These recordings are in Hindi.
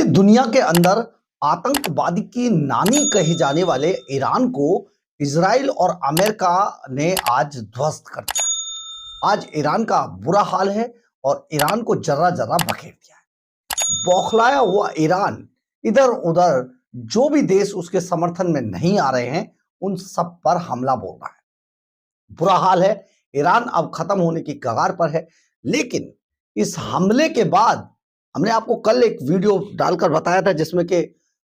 पूरी दुनिया के अंदर आतंकवादी की नानी कही जाने वाले ईरान को इजराइल और अमेरिका ने आज ध्वस्त कर दिया। आज ईरान का बुरा हाल है और ईरान को जर्रा जर्रा बखेर दिया है। बौखलाया हुआ ईरान इधर उधर जो भी देश उसके समर्थन में नहीं आ रहे हैं उन सब पर हमला बोल रहा है। बुरा हाल है, ईरान अब खत्म होने की कगार पर है। लेकिन इस हमले के बाद हमने आपको कल एक वीडियो डालकर बताया था जिसमें कि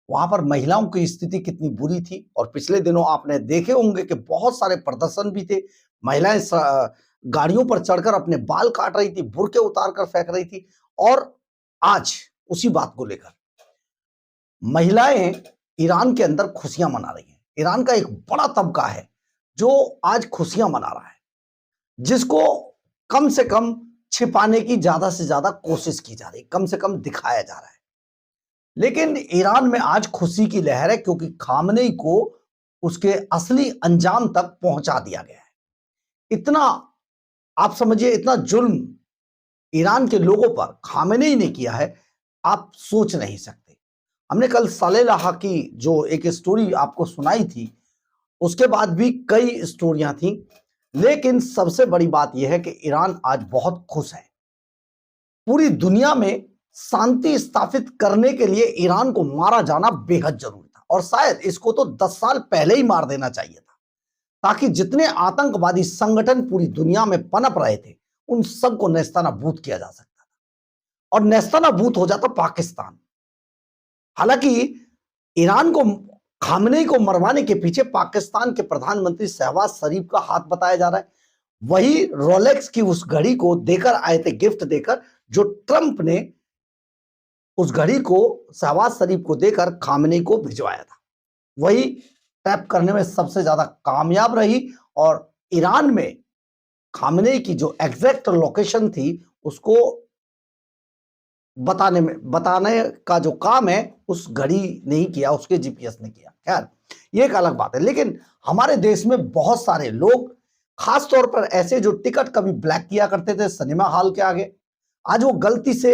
वहां पर महिलाओं की स्थिति कितनी बुरी थी, और पिछले दिनों आपने देखे होंगे कि बहुत सारे प्रदर्शन भी थे। महिलाएं गाड़ियों पर चढ़कर अपने बाल काट रही थी, बुर्के उतार कर फेंक रही थी। और आज उसी बात को लेकर महिलाएं ईरान के अंदर खुशियां मना रही हैं। ईरान का एक बड़ा तबका है जो आज खुशियां मना रहा है, जिसको कम से कम छिपाने की ज्यादा से ज्यादा कोशिश की जा रही, कम से कम दिखाया जा रहा है। लेकिन ईरान में आज खुशी की लहर है क्योंकि खामनेई को उसके असली अंजाम तक पहुंचा दिया गया है। इतना आप समझिए, इतना जुल्म ईरान के लोगों पर खामनेई ने किया है, आप सोच नहीं सकते। हमने कल सालेलाह की जो एक स्टोरी आपको सुनाई थी, उसके बाद भी कई स्टोरियां थी, लेकिन सबसे बड़ी बात यह है कि ईरान आज बहुत खुश है। पूरी दुनिया में शांति स्थापित करने के लिए ईरान को मारा जाना बेहद जरूरी था, और शायद इसको तो 10 साल पहले ही मार देना चाहिए था, ताकि जितने आतंकवादी संगठन पूरी दुनिया में पनप रहे थे उन सबको नेस्तनाबूद किया जा सकता था, और नेस्तनाबूद हो जाता पाकिस्तान। हालांकि ईरान को, खामनेई को मरवाने के पीछे पाकिस्तान के प्रधानमंत्री शहबाज शरीफ का हाथ बताया जा रहा है। वही रोलेक्स की उस घड़ी को देकर आए थे, गिफ्ट देकर, जो ट्रंप ने उस घड़ी को शहबाज शरीफ को देकर खामनेई को भिजवाया था, वही टैप करने में सबसे ज्यादा कामयाब रही। और ईरान में खामनेई की जो एग्जैक्ट लोकेशन थी उसको बताने का जो काम है उस घड़ी ने ही किया, उसके जीपीएस ने किया। खैर, ये एक अलग बात है। लेकिन हमारे देश में बहुत सारे लोग, खास तौर पर ऐसे जो टिकट कभी ब्लैक किया करते थे सिनेमा हॉल के आगे, आज वो गलती से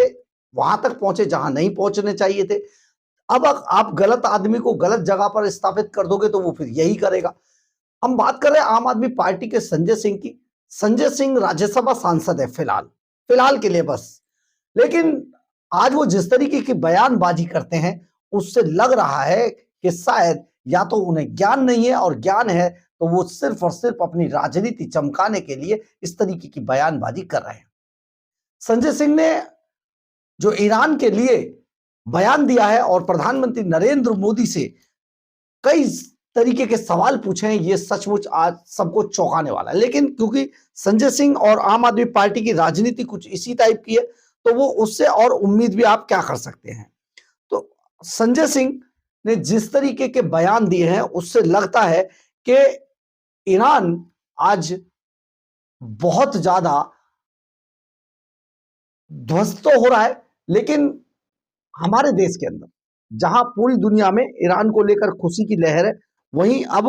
वहां तक पहुंचे जहां नहीं पहुंचने चाहिए थे। अब आप गलत आदमी को गलत जगह पर स्थापित कर दोगे तो वो फिर यही करेगा। हम बात कर रहे हैं आम आदमी पार्टी के संजय सिंह की। संजय सिंह राज्यसभा सांसद है फिलहाल के लिए बस। लेकिन आज वो जिस तरीके की बयानबाजी करते हैं उससे लग रहा है कि शायद या तो उन्हें ज्ञान नहीं है, और ज्ञान है तो वो सिर्फ और सिर्फ अपनी राजनीति चमकाने के लिए इस तरीके की बयानबाजी कर रहे हैं। संजय सिंह ने जो ईरान के लिए बयान दिया है और प्रधानमंत्री नरेंद्र मोदी से कई तरीके के सवाल पूछे हैं, ये सचमुच आज सबको चौंकाने वाला है। लेकिन क्योंकि संजय सिंह और आम आदमी पार्टी की राजनीति कुछ इसी टाइप की है, तो वो उससे और उम्मीद भी आप क्या कर सकते हैं। तो संजय सिंह ने जिस तरीके के बयान दिए हैं उससे लगता है कि ईरान आज बहुत ज्यादा ध्वस्त तो हो रहा है। लेकिन हमारे देश के अंदर, जहां पूरी दुनिया में ईरान को लेकर खुशी की लहर है, वहीं अब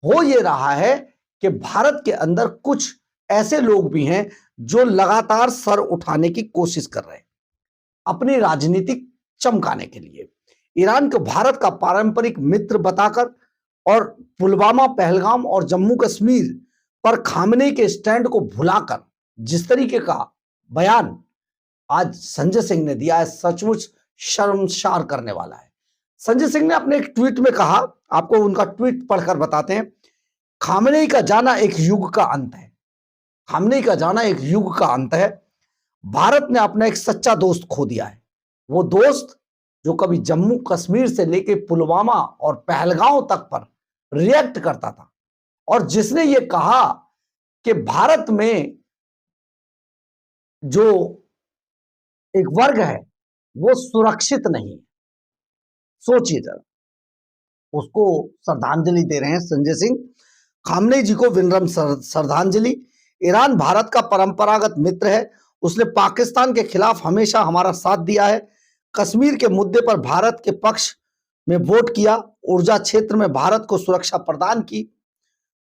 हो ये रहा है कि भारत के अंदर कुछ ऐसे लोग भी हैं जो लगातार सर उठाने की कोशिश कर रहे हैं अपनी राजनीतिक चमकाने के लिए। ईरान को भारत का पारंपरिक मित्र बताकर और पुलवामा, पहलगाम और जम्मू कश्मीर पर खामनेई के स्टैंड को भुलाकर जिस तरीके का बयान आज संजय सिंह ने दिया है, सचमुच शर्मसार करने वाला है। संजय सिंह ने अपने एक ट्वीट में कहा, आपको उनका ट्वीट पढ़कर बताते हैं। खामनेई का जाना एक युग का अंत है। खामनेई का जाना एक युग का अंत है। भारत ने अपना एक सच्चा दोस्त खो दिया है। वो दोस्त जो कभी जम्मू कश्मीर से लेकर पुलवामा और पहलगांव तक पर रिएक्ट करता था, और जिसने ये कहा कि भारत में जो एक वर्ग है वो सुरक्षित नहीं। सोचिए जरा, उसको श्रद्धांजलि दे रहे हैं संजय सिंह। खामनेई जी को विनम्र श्रद्धांजलि। ईरान भारत का परंपरागत मित्र है। उसने पाकिस्तान के खिलाफ हमेशा हमारा साथ दिया है। कश्मीर के मुद्दे पर भारत के पक्ष में वोट किया। ऊर्जा क्षेत्र में भारत को सुरक्षा प्रदान की।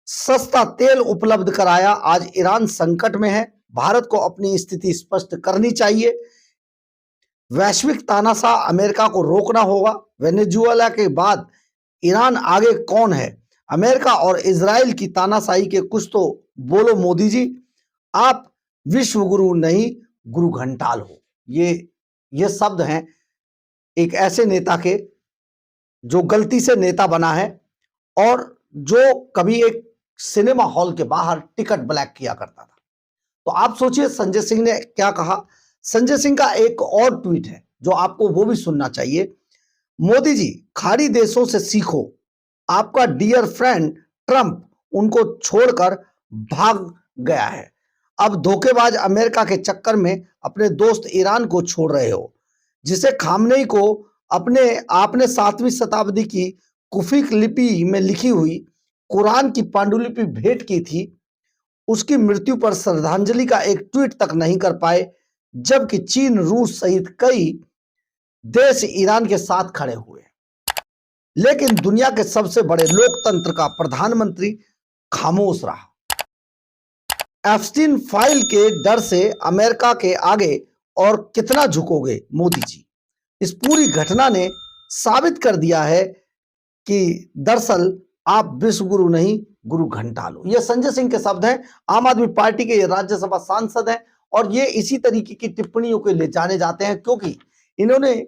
सस्ता तेल उपलब्ध कराया। आज ईरान संकट में है। भारत को अपनी स्थिति स्पष्ट करनी चाहिए। वैश्विक तानाशाह अमेरिका को रोकना होगा। वेनेजुएला के बाद ईरान आगे कौन है? अमेरिका और इजराइल की तानाशाही के कुछ तो बोलो मोदी जी। आप विश्व गुरु नहीं, गुरु घंटाल हो। ये शब्द हैं एक ऐसे नेता के जो गलती से नेता बना है और जो कभी एक सिनेमा हॉल के बाहर टिकट ब्लैक किया करता था। तो आप सोचिए संजय सिंह ने क्या कहा। संजय सिंह का एक और ट्वीट है जो आपको वो भी सुनना चाहिए। मोदी जी, खाड़ी देशों से सीखो। आपका डियर फ्रेंड ट्रंप उनको छोड़कर भाग गया है। अब धोखेबाज अमेरिका के चक्कर में अपने दोस्त ईरान को छोड़ रहे हो, जिसे खामनेई को आपने 7वीं शताब्दी की कुफिक लिपि में लिखी हुई कुरान की पांडुलिपि भेंट की थी। उसकी मृत्यु पर श्रद्धांजलि का एक ट्वीट तक नहीं कर पाए, जबकि चीन, रूस सहित कई देश ईरान के साथ खड़े हुए। लेकिन दुनिया के सबसे बड़े लोकतंत्र का प्रधानमंत्री खामोश रहा। एप्स्टीन फाइल के डर से अमेरिका के आगे और कितना झुकोगे मोदी जी? इस पूरी घटना ने साबित कर दिया है कि दरअसल आप विश्व गुरु नहीं, गुरु घंटाल हो। ये संजय सिंह के शब्द हैं। आम आदमी पार्टी के ये राज्यसभा सांसद हैं और ये इसी तरीके की टिप्पणियों के लिए जाने जाते हैं, क्योंकि इन्होंने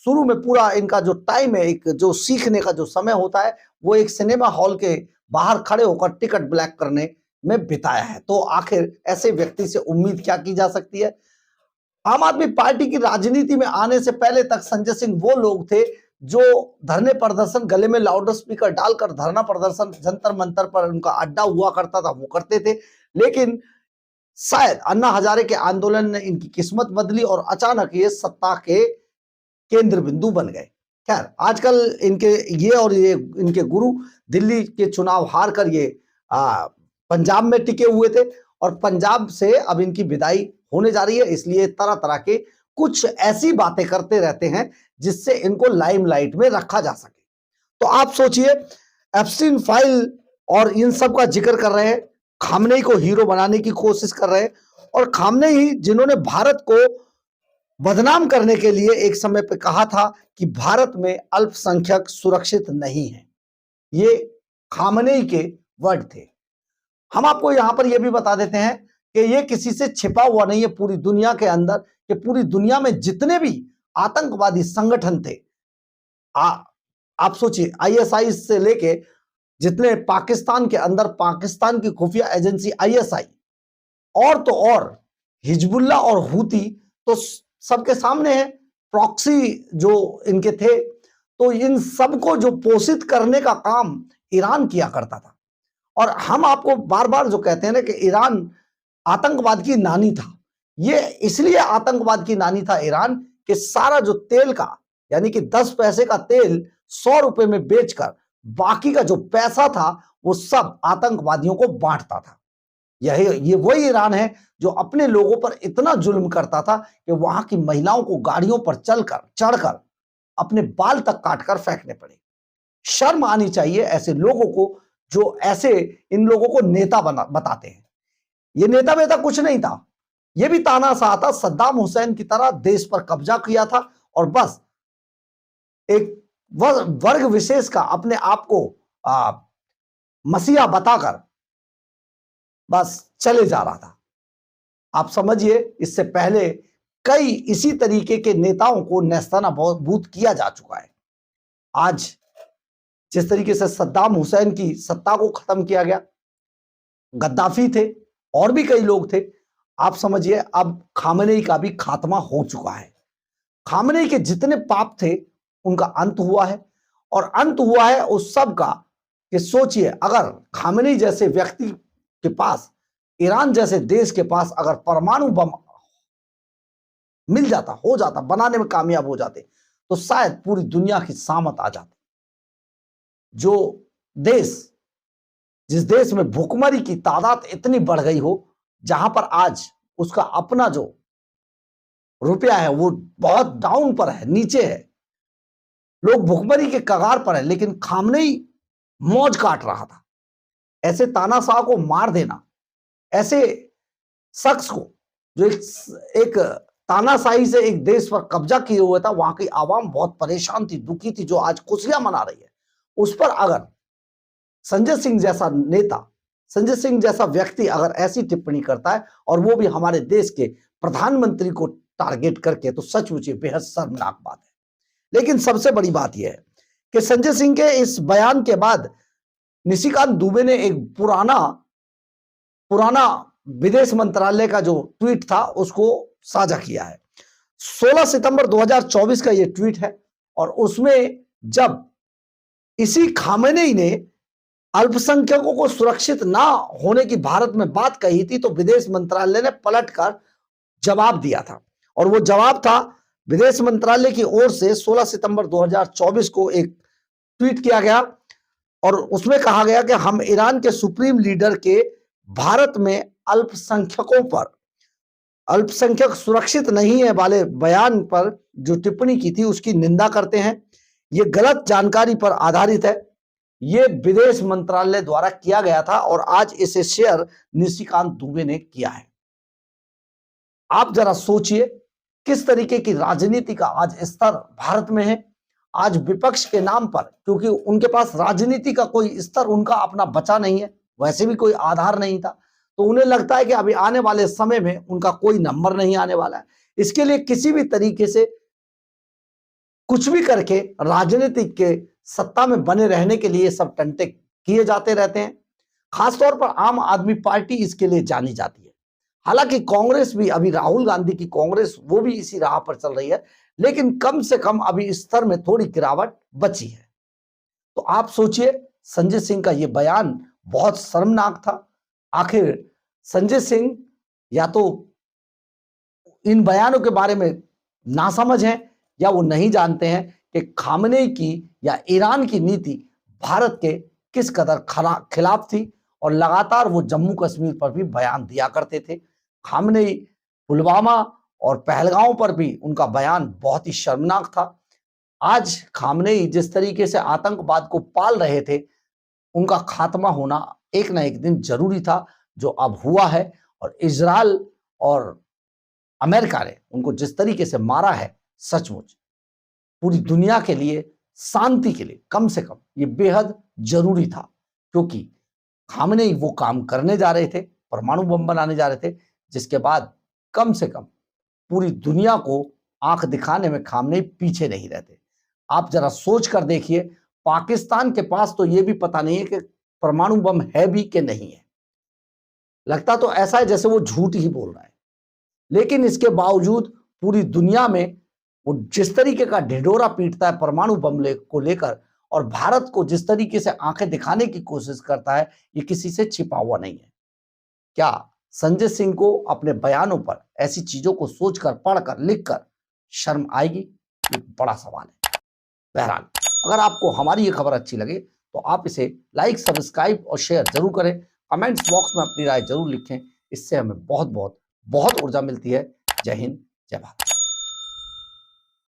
शुरू में पूरा इनका जो टाइम है, एक जो सीखने का जो समय होता है, वो एक सिनेमा हॉल के बाहर खड़े होकर टिकट ब्लैक करने में बिताया है। तो आखिर ऐसे व्यक्ति से उम्मीद क्या की जा सकती है? आम आदमी पार्टी की राजनीति में आने से पहले तक संजय सिंह वो लोग थे जो धरने प्रदर्शन, गले में लाउड स्पीकर डालकर धरना प्रदर्शन जंतर मंतर पर उनका अड्डा हुआ करता था, वो करते थे। लेकिन शायद अन्ना हजारे के आंदोलन ने इनकी किस्मत बदली और अचानक ये सत्ता के केंद्र बिंदु बन गए। खैर, आजकल ये इनके गुरु दिल्ली के चुनाव हार कर ये पंजाब में टिके हुए थे और पंजाब से अब इनकी विदाई होने जा रही है। इसलिए तरह तरह के कुछ ऐसी बातें करते रहते हैं जिससे इनको लाइमलाइट में रखा जा सके। तो आप सोचिए, एप्स्टीन फाइल और इन सब का जिक्र कर रहे हैं, खामनेई को हीरो बनाने की कोशिश कर रहे हैं, और खामनेई जिन्होंने भारत को बदनाम करने के लिए एक समय पे कहा था कि भारत में अल्पसंख्यक सुरक्षित नहीं है, ये खामनेई के वर्ड थे। हम आपको यहां पर यह भी बता देते हैं कि ये किसी से छिपा हुआ नहीं है पूरी दुनिया के अंदर, कि पूरी दुनिया में जितने भी आतंकवादी संगठन थे, आप सोचिए आईएसआई से लेके जितने पाकिस्तान के अंदर पाकिस्तान की खुफिया एजेंसी आईएसआई, और तो और हिजबुल्लाह और हूती तो सबके सामने है, प्रॉक्सी जो इनके थे। तो इन सबको जो पोषित करने का काम ईरान किया करता था। और हम आपको बार बार जो कहते हैं ना कि ईरान आतंकवाद की नानी था, ये इसलिए आतंकवाद की नानी था ईरान कि सारा जो तेल का, यानी कि 10 पैसे का तेल 100 रुपए में बेचकर बाकी का जो पैसा था वो सब आतंकवादियों को बांटता था। ये वही ईरान है जो अपने लोगों पर इतना जुल्म करता था कि वहां की महिलाओं को गाड़ियों पर चढ़कर अपने बाल तक काटकर फेंकने पड़े। शर्म आनी चाहिए ऐसे लोगों को जो ऐसे इन लोगों को नेता बताते हैं। ये नेता वेता कुछ नहीं था, ये भी तानाशाह था, सद्दाम हुसैन की तरह देश पर कब्जा किया था और बस एक वर्ग विशेष का अपने आप को मसीहा बताकर बस चले जा रहा था। आप समझिए, इससे पहले कई इसी तरीके के नेताओं को नेस्तनाबूद किया जा चुका है। आज जिस तरीके से सद्दाम हुसैन की सत्ता को खत्म किया गया, गद्दाफी थे और भी कई लोग थे, आप समझिए अब खामनेई का भी खात्मा हो चुका है। खामनेई के जितने पाप थे उनका अंत हुआ है, और अंत हुआ है उस सब का कि सोचिए, अगर खामनेई जैसे व्यक्ति के पास, ईरान जैसे देश के पास अगर परमाणु बम मिल जाता, हो जाता, बनाने में कामयाब हो जाते, तो शायद पूरी दुनिया की सामत आ जाती। जिस देश में भुखमरी की तादाद इतनी बढ़ गई हो, जहां पर आज उसका अपना जो रुपया है वो बहुत डाउन पर है, नीचे है, लोग भुखमरी के कगार पर है, लेकिन खामनेई मौज काट रहा था। ऐसे तानाशाह को मार देना, ऐसे शख्स को जो एक तानाशाही से एक देश पर कब्जा किए हुए था, वहां की आवाम बहुत परेशान थी, दुखी थी, जो आज खुशियां मना रही है, उस पर अगर संजय सिंह जैसा नेता, संजय सिंह जैसा व्यक्ति अगर ऐसी टिप्पणी करता है और वो भी हमारे देश के प्रधानमंत्री को टारगेट करके, तो सचमुच ये बेहद शर्मनाक बात है। लेकिन सबसे बड़ी बात यह है कि संजय सिंह के इस बयान के बाद निशिकांत दुबे ने एक पुराना विदेश मंत्रालय का जो ट्वीट था उसको साझा किया है। 16 सितंबर 2024 का यह ट्वीट है और उसमें जब इसी खामेनेई ने अल्पसंख्यकों को सुरक्षित ना होने की भारत में बात कही थी, तो विदेश मंत्रालय ने पलटकर जवाब दिया था और वो जवाब था विदेश मंत्रालय की ओर से 16 सितंबर 2024 को एक ट्वीट किया गया और उसमें कहा गया कि हम ईरान के सुप्रीम लीडर के भारत में अल्पसंख्यक सुरक्षित नहीं है वाले बयान पर जो टिप्पणी की थी उसकी निंदा करते हैं। ये गलत जानकारी पर आधारित है, ये विदेश मंत्रालय द्वारा किया गया था और आज इसे शेयर निशिकांत दुबे ने किया है। आप जरा सोचिए किस तरीके की राजनीति का आज स्तर भारत में है। आज विपक्ष के नाम पर, क्योंकि उनके पास राजनीति का कोई स्तर उनका अपना बचा नहीं है, वैसे भी कोई आधार नहीं था, तो उन्हें लगता है कि अभी आने वाले समय में उनका कोई नंबर नहीं आने वाला है। इसके लिए किसी भी तरीके से कुछ भी करके राजनीतिक के सत्ता में बने रहने के लिए सब टंटे किए जाते रहते हैं। खासतौर पर आम आदमी पार्टी इसके लिए जानी जाती है। हालांकि कांग्रेस भी, अभी राहुल गांधी की कांग्रेस, वो भी इसी राह पर चल रही है, लेकिन कम से कम अभी इस स्तर में थोड़ी गिरावट बची है। तो आप सोचिए, संजय सिंह का यह बयान बहुत शर्मनाक था। आखिर संजय सिंह या तो इन बयानों के बारे में नासमझ हैं या वो नहीं जानते हैं कि खामनेई की या ईरान की नीति भारत के किस कदर खिलाफ थी और लगातार वो जम्मू कश्मीर पर भी बयान दिया करते थे। खामनेई पुलवामा और पहलगांव पर भी उनका बयान बहुत ही शर्मनाक था। आज खामनेई जिस तरीके से आतंकवाद को पाल रहे थे, उनका खात्मा होना एक ना एक दिन जरूरी था, जो अब हुआ है। और इजराइल और अमेरिका ने उनको जिस तरीके से मारा है, सचमुच पूरी दुनिया के लिए, शांति के लिए कम से कम ये बेहद जरूरी था, क्योंकि खामनेई वो काम करने जा रहे थे, परमाणु बम बनाने जा रहे थे, जिसके बाद कम से कम पूरी दुनिया को आंख दिखाने में खामनेई पीछे नहीं रहते। आप जरा सोच कर देखिए, पाकिस्तान के पास तो ये भी पता नहीं है कि परमाणु बम है भी कि नहीं है। लगता तो ऐसा है जैसे वो झूठ ही बोल रहा है, लेकिन इसके बावजूद पूरी दुनिया में वो जिस तरीके का ढिढोरा पीटता है परमाणु बम को लेकर, और भारत को जिस तरीके से आंखें दिखाने की कोशिश करता है, ये किसी से छिपा हुआ नहीं है। क्या संजय सिंह को अपने बयानों पर ऐसी चीजों को सोचकर, पढ़कर, लिखकर शर्म आएगी? ये बड़ा सवाल है। बहरहाल, अगर आपको हमारी ये खबर अच्छी लगे तो आप इसे लाइक, सब्सक्राइब और शेयर जरूर करें। कमेंट्स बॉक्स में अपनी राय जरूर लिखें, इससे हमें बहुत बहुत बहुत ऊर्जा मिलती है। जय हिंद, जय भारत।